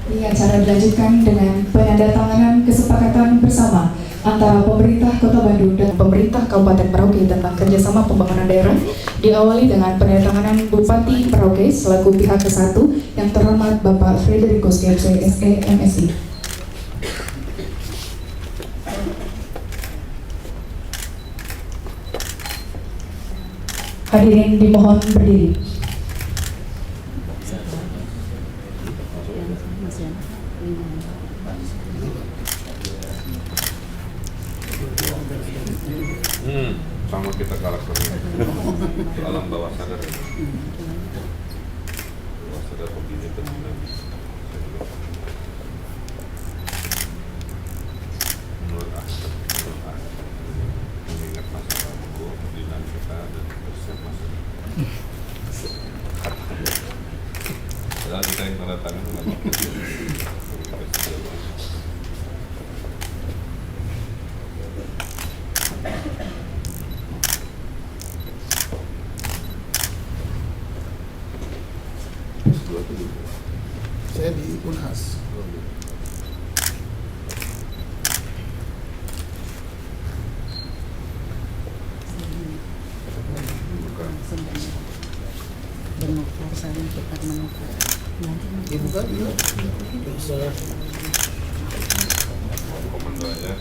Ini acara dilanjutkan dengan penandatanganan kesepakatan bersama antara pemerintah Kota Bandung dan pemerintah Kabupaten Merauke tentang kerjasama pembangunan daerah, diawali dengan penandatanganan Bupati Merauke selaku pihak ke-1 yang terhormat Bapak Frederikus GMC SE MSI. Hadirin dimohon berdiri. Sama kita karakternya alam bawah sadar begini tentunya menurut mengingat masa lalu dinamika dan persiap masa padahal kita yang tanda tangan saya di Unhas. Menukar saling tukar menukar. Ibu kan iya bisa komandonya.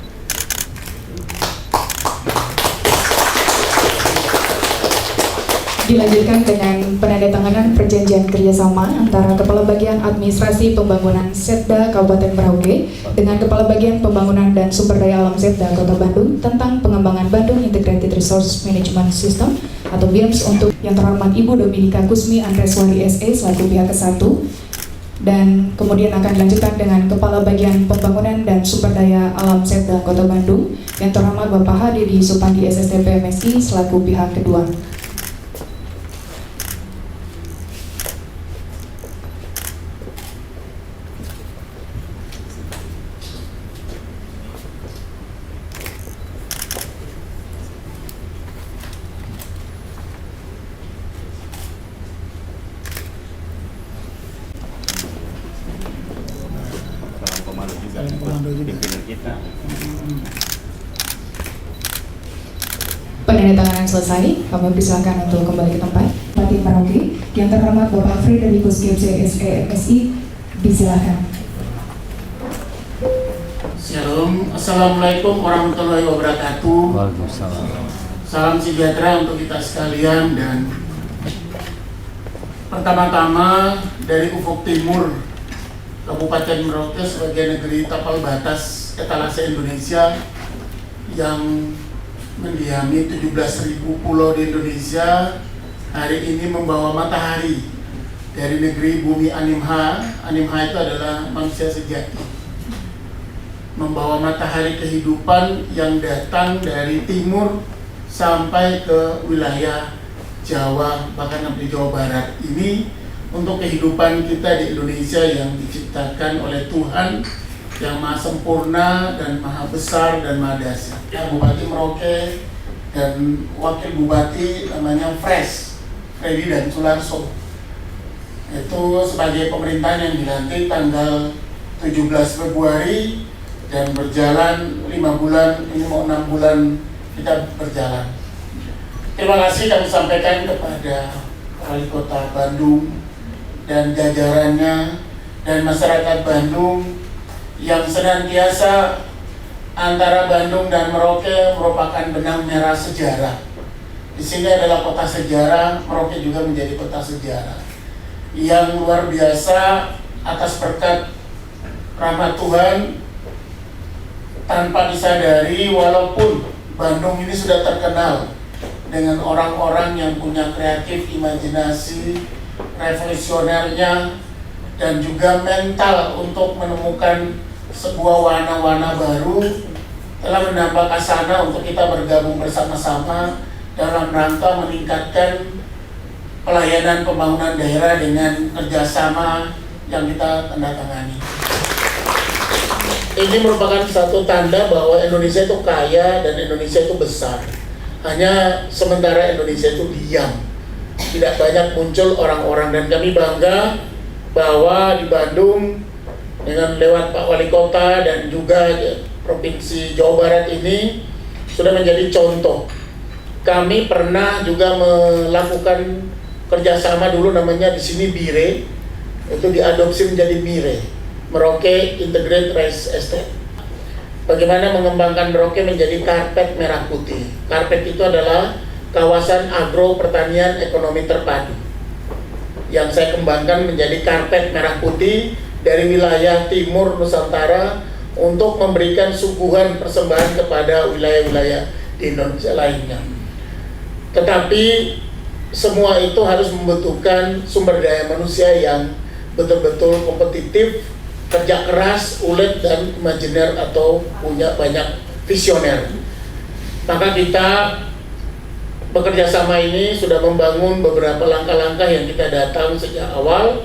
Dilanjutkan dengan penandatanganan perjanjian kerjasama antara Kepala Bagian Administrasi Pembangunan Setda Kabupaten Merauke dengan Kepala Bagian Pembangunan dan Sumber Daya Alam Setda Kota Bandung tentang pengembangan Bandung Integrated Resource Management System atau BIRMS untuk yang terhormat Ibu Dominika Kusmi Andreswari SE selaku pihak ke-1, dan kemudian akan dilanjutkan dengan Kepala Bagian Pembangunan dan Sumber Daya Alam Setda Kota Bandung yang terhormat Bapak Hadi Supandi SSTP MSI selaku pihak kedua. komando juga. Pimpinan kita. Penandatanganan selesai, kami persilakan untuk kembali ke tempat. Bupati Merauke yang terhormat Bapak Frederikus GMC SE MSI, disilakan. Shalom, Assalamualaikum warahmatullahi wabarakatuh. Waalaikumsalam. Salam sejahtera untuk kita sekalian, dan pertama-tama dari Ufuk Timur Kabupaten Merauke sebagai negeri tapal batas etalase Indonesia yang mendiami 17.000 pulau di Indonesia, hari ini membawa matahari dari negeri bumi Animha. Animha itu adalah manusia sejati, membawa matahari kehidupan yang datang dari timur sampai ke wilayah Jawa, bahkan sampai Jawa Barat. Ini untuk kehidupan kita di Indonesia yang diciptakan oleh Tuhan yang maha sempurna dan maha besar dan maha dahsyat. Ya, Bupati Merauke dan Wakil Bupati namanya Freddy dan Sularso. Itu sebagai pemerintahan yang dilantik tanggal 17 Februari dan berjalan 5 bulan, ini mau 6 bulan kita berjalan. Terima kasih kami sampaikan kepada Wali Kota Bandung dan jajarannya dan masyarakat Bandung yang senantiasa antara Bandung dan Merauke merupakan benang merah sejarah. Di sini adalah kota sejarah, Merauke juga menjadi kota sejarah yang luar biasa atas berkat rahmat Tuhan. Tanpa disadari, walaupun Bandung ini sudah terkenal dengan orang-orang yang punya kreatif, imajinasi, revolusionernya, dan juga mental untuk menemukan sebuah warna-warna baru, telah menambah kasana untuk kita bergabung bersama-sama dalam rangka meningkatkan pelayanan pembangunan daerah dengan kerjasama yang kita tandatangani. Ini merupakan satu tanda bahwa Indonesia itu kaya dan Indonesia itu besar. Hanya sementara Indonesia itu diam, tidak banyak muncul orang-orang, dan kami bangga bahwa di Bandung dengan lewat Pak Wali Kota dan juga Provinsi Jawa Barat ini sudah menjadi contoh. Kami pernah juga melakukan kerjasama dulu namanya di sini BIRE, itu diadopsi menjadi MIRE, Merauke Integrated Rice Estate. Bagaimana mengembangkan Merauke menjadi karpet merah putih. Karpet itu adalah kawasan agro pertanian ekonomi terpadu yang saya kembangkan menjadi karpet merah putih dari wilayah timur Nusantara untuk memberikan suguhan persembahan kepada wilayah-wilayah di Indonesia lainnya. Tetapi semua itu harus membutuhkan sumber daya manusia yang betul-betul kompetitif, kerja keras, ulet, dan imajiner atau punya banyak visioner. Maka kita bekerja sama ini sudah membangun beberapa langkah-langkah yang kita datang sejak awal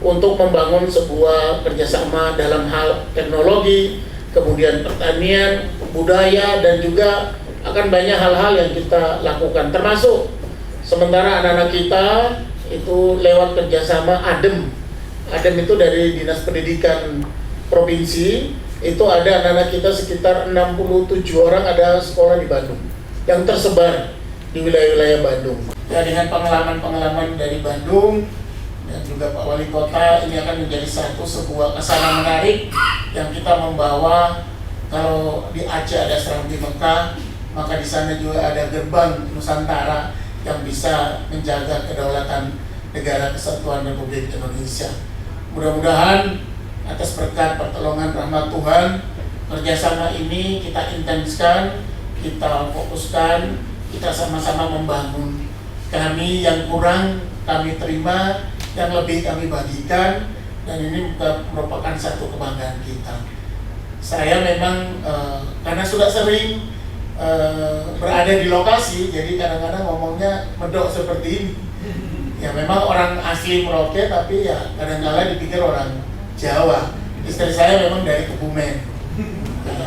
untuk membangun sebuah kerjasama dalam hal teknologi, kemudian pertanian, budaya, dan juga akan banyak hal-hal yang kita lakukan, termasuk sementara anak-anak kita itu lewat kerjasama ADEM. ADEM itu dari Dinas Pendidikan Provinsi, itu ada anak-anak kita sekitar 67 orang ada sekolah di Bandung yang tersebar di wilayah-wilayah Bandung. Ya, dengan pengalaman-pengalaman dari Bandung dan juga Pak Wali Kota, ini akan menjadi sebuah kesana menarik yang kita membawa. Kalau di Aceh ada Serambi Mekah, maka di sana juga ada gerbang Nusantara yang bisa menjaga kedaulatan negara kesatuan Republik Indonesia. Mudah-mudahan atas berkat pertolongan rahmat Tuhan, kerjasama ini kita intenskan, kita fokuskan, kita sama-sama membangun. Kami yang kurang kami terima, yang lebih kami bagikan, dan ini merupakan satu kebanggaan kita. Saya memang karena sudah sering berada di lokasi, jadi kadang-kadang ngomongnya medok seperti ini. Ya memang orang asli Merauke, tapi ya kadang-kadang dipikir orang Jawa. Istri saya memang dari Kebumen.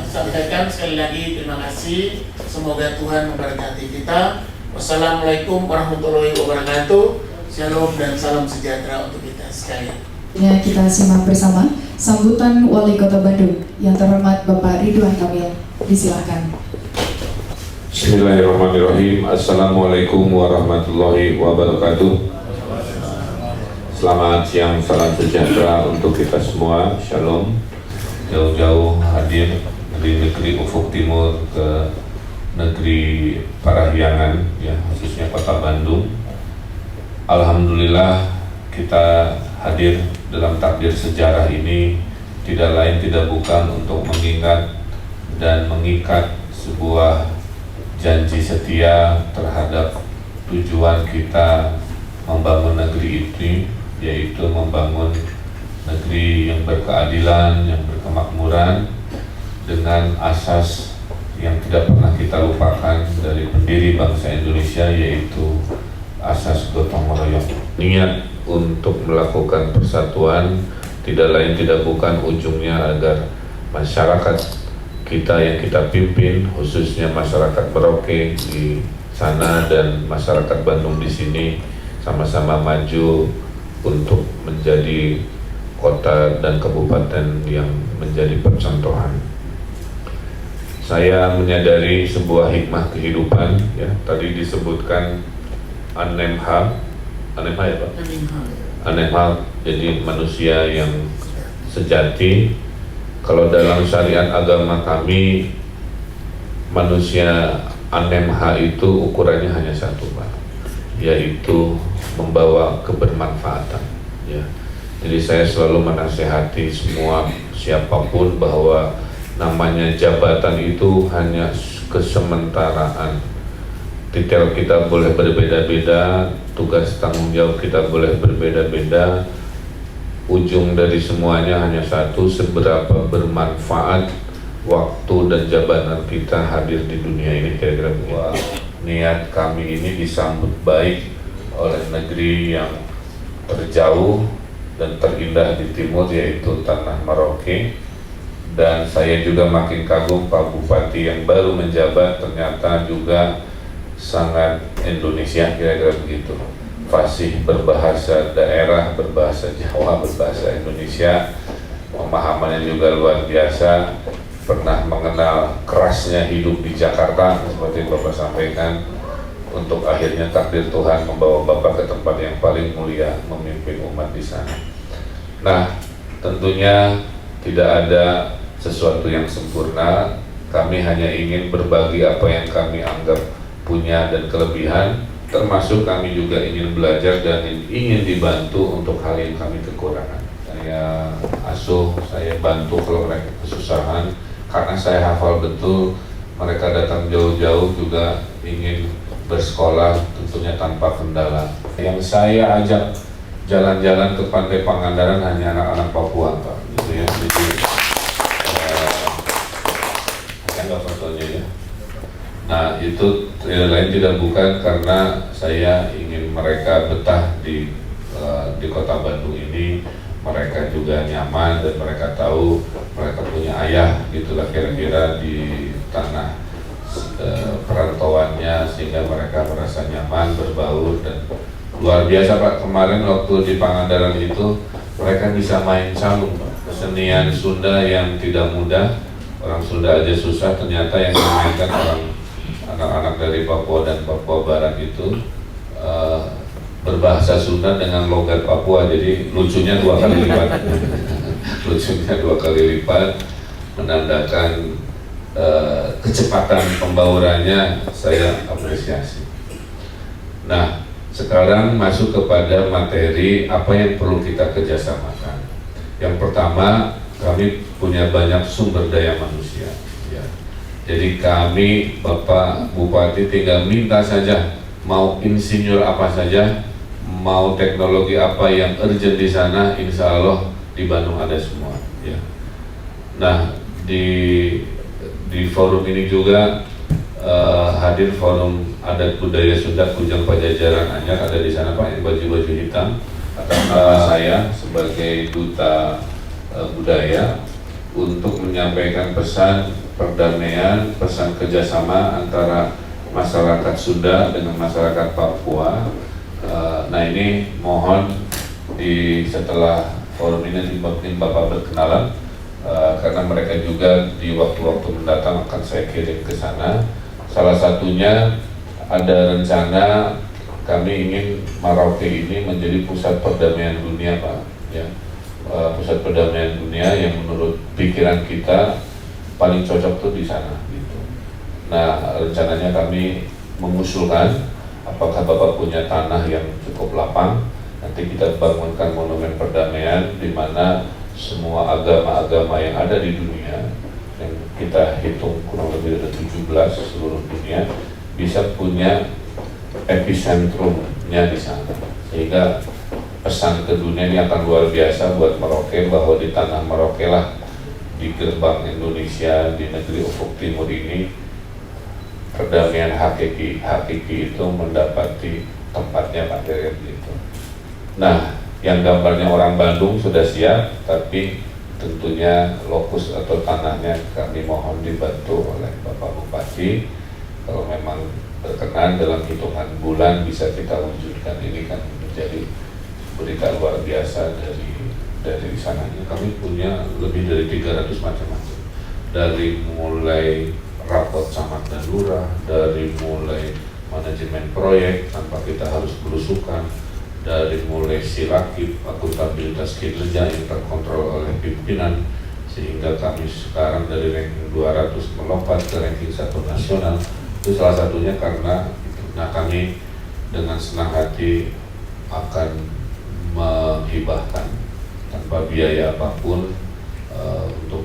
Sampaikan sekali lagi terima kasih. Semoga Tuhan memberkati kita. Wassalamualaikum warahmatullahi wabarakatuh. Shalom dan salam sejahtera untuk kita sekalian. Ya, kita simak bersama sambutan Wali Kota Bandung yang terhormat Bapak Ridwan Kamil. Disilakan. Bismillahirrahmanirrahim. Assalamualaikum warahmatullahi wabarakatuh. Selamat siang, salam sejahtera untuk kita semua. Shalom. Jauh-jauh hadir dari negeri Ufuk Timur ke negeri Parahyangan, ya khususnya Kota Bandung. Alhamdulillah kita hadir dalam takdir sejarah ini tidak lain tidak bukan untuk mengingat dan mengikat sebuah janji setia terhadap tujuan kita membangun negeri ini, yaitu membangun negeri yang berkeadilan, yang berkemakmuran dengan asas yang tidak pernah kita lupakan dari pendiri bangsa Indonesia, yaitu asas gotong royong. Niat untuk melakukan persatuan tidak lain tidak bukan ujungnya agar masyarakat kita yang kita pimpin, khususnya masyarakat Merauke di sana dan masyarakat Bandung di sini, sama-sama maju untuk menjadi kota dan kabupaten yang menjadi percontohan. Saya menyadari sebuah hikmah kehidupan, ya tadi disebutkan Anemha ya Pak? Anemha, jadi manusia yang sejati. Kalau dalam syariat agama kami, manusia Anemha itu ukurannya hanya satu Pak, yaitu membawa kebermanfaatan, ya. Jadi saya selalu menasihati semua siapapun bahwa namanya jabatan itu hanya kesementaraan. Titel kita boleh berbeda-beda, tugas tanggung jawab kita boleh berbeda-beda, ujung dari semuanya hanya satu: seberapa bermanfaat waktu dan jabatan kita hadir di dunia ini. Kira-kira bahwa niat kami ini disambut baik oleh negeri yang terjauh dan terindah di timur, yaitu tanah Merauke. Dan saya juga makin kagum Pak Bupati yang baru menjabat ternyata juga sangat Indonesia, kira-kira begitu. fasih berbahasa daerah, berbahasa Jawa, berbahasa Indonesia, pemahamannya juga luar biasa, pernah mengenal kerasnya hidup di Jakarta seperti Bapak sampaikan, untuk akhirnya takdir Tuhan membawa Bapak ke tempat yang paling mulia, memimpin umat di sana. Nah, tentunya tidak ada sesuatu yang sempurna. Kami hanya ingin berbagi apa yang kami anggap punya dan kelebihan, termasuk kami juga ingin belajar dan ingin dibantu untuk hal yang kami kekurangan. Saya asuh, saya bantu kalau mereka kesusahan, karena saya hafal betul mereka datang jauh-jauh juga ingin bersekolah, tentunya tanpa kendala. Yang saya ajak jalan-jalan ke Pantai Pangandaran hanya anak-anak Papua, Pak. Gitu ya. Jadi anggap fotonya ya. Nah, itu lain tidak bukan karena saya ingin mereka betah di Kota Bandung ini, mereka juga nyaman dan mereka tahu mereka punya ayah, gitulah kira-kira di tanah perantauannya, sehingga mereka merasa nyaman, berbaur, dan luar biasa Pak. Kemarin waktu di Pangandaran itu mereka bisa main calung, Pak. Kesenian Sunda yang tidak mudah, orang Sunda aja susah, ternyata yang dimainkan anak-anak dari Papua dan Papua Barat itu berbahasa Sunda dengan logat Papua, jadi lucunya 2 kali lipat. Lucunya 2 kali lipat, menandakan kecepatan pembaurannya, saya apresiasi. Nah, sekarang masuk kepada materi apa yang perlu kita kerjasamakan. Yang pertama, kami punya banyak sumber daya manusia. Ya. Jadi kami, Bapak Bupati, tinggal minta saja, mau insinyur apa saja, mau teknologi apa yang urgent di sana, insya Allah di Bandung ada semua. Ya. Nah, di forum ini juga hadir forum adat budaya Sunda Kujang Pajajaran Anyar, ada di sana Pak, yang baju-baju hitam. Atas nama saya sebagai duta budaya untuk menyampaikan pesan perdamaian, pesan kerjasama antara masyarakat Sunda dengan masyarakat Papua. Nah, ini mohon setelah forum ini dibikin Bapak berkenalan, karena mereka juga di waktu-waktu mendatang akan saya kirim ke sana. Salah satunya ada rencana kami ingin Merauke ini menjadi pusat perdamaian dunia, Pak. Ya, pusat perdamaian dunia yang menurut pikiran kita paling cocok tuh di sana. Gitu. Nah, rencananya kami mengusulkan, apakah Bapak punya tanah yang cukup lapang, nanti kita bangunkan monumen perdamaian di mana semua agama-agama yang ada di dunia, yang kita hitung kurang lebih ada 17 seluruh dunia, bisa punya epicentrumnya di sana, sehingga pesan ke dunia ini akan luar biasa buat Merauke, bahwa di tanah Merauke lah, di gerbang Indonesia, di negeri ufuk timur ini, perdamaian hakiki itu mendapati tempatnya, Pak Dirjen gitu. Nah, yang gambarnya orang Bandung sudah siap, tapi tentunya lokus atau tanahnya kami mohon dibantu oleh Bapak Bupati. Kalau memang berkenan dalam hitungan bulan bisa kita wujudkan, ini kan menjadi berita luar biasa dari sananya. Kami punya lebih dari 300 macam-macam, dari mulai rapot camat dan lurah, dari mulai manajemen proyek tanpa kita harus belusukan, dari mulai silakip, akuntabilitas kinerja yang terkontrol oleh pimpinan, sehingga kami sekarang dari ranking 200 melompat ke ranking 1 nasional. Itu salah satunya karena nah, kami dengan senang hati akan menghibahkan tanpa biaya apapun untuk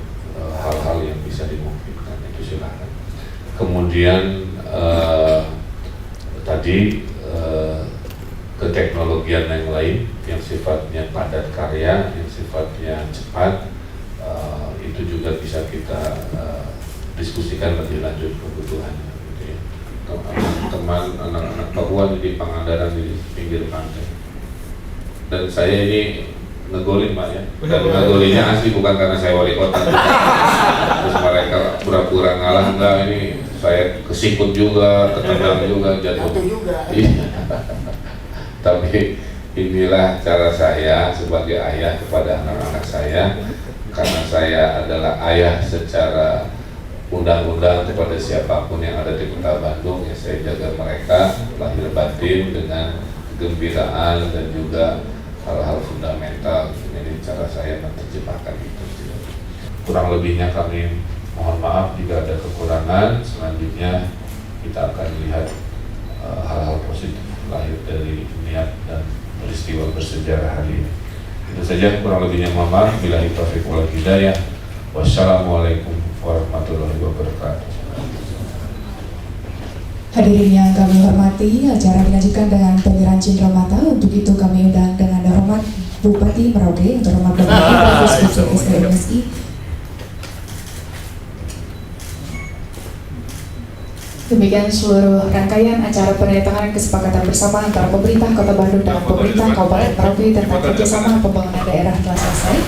hal-hal yang bisa dimungkinkan, itu silakan. Kemudian tadi keteknologian yang lain yang sifatnya padat karya, yang sifatnya cepat, itu juga bisa kita diskusikan lebih lanjut kebutuhannya. Gitu ya. Teman-teman anak-anak Papua di Pangandaran di pinggir pantai. Dan saya ini ngegolin Pak ya. Dan ngegolinnya asli bukan karena saya wali kota. Terus mereka pura-pura ngalah, enggak, ini saya kesikut juga, ketendang juga, jatuh. juga. Tapi inilah cara saya sebagai ayah kepada anak-anak saya, karena saya adalah ayah secara undang-undang kepada siapapun yang ada di Kota Bandung. Ya, saya jaga mereka lahir batin dengan kegembiraan dan juga hal-hal fundamental. Jadi cara saya menerjemahkan itu. Kurang lebihnya kami mohon maaf jika ada kekurangan. Selanjutnya kita akan lihat hal-hal positif lahir dari niat dan peristiwa bersejarah hari ini. Itu saja, kurang lebihnya mohon maaf. Billahi taufiq wal hidayah. Wassalamualaikum warahmatullahi wabarakatuh. Hadirin yang kami hormati, acara dilanjutkan dengan penyerahan cindera mata. Untuk itu kami undang dengan hormat Bupati Merauke untuk hormat Bapak Ibu SDMSI. Demikian seluruh rangkaian acara penandatanganan kesepakatan bersama antara pemerintah Kota Bandung dan pemerintah Kabupaten Merauke tentang kerjasama pembangunan daerah telah selesai.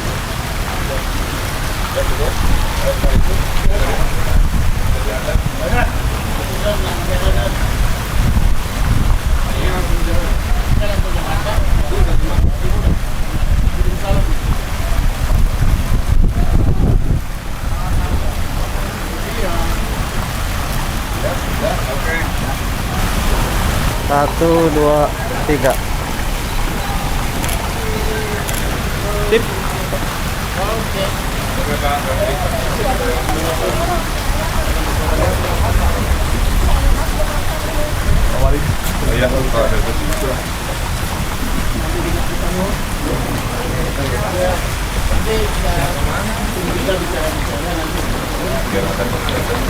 Satu, dua, tiga.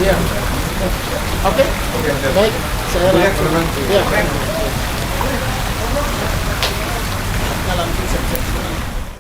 Iya. Oke. Baik, saya langsung. Iya. Langsung.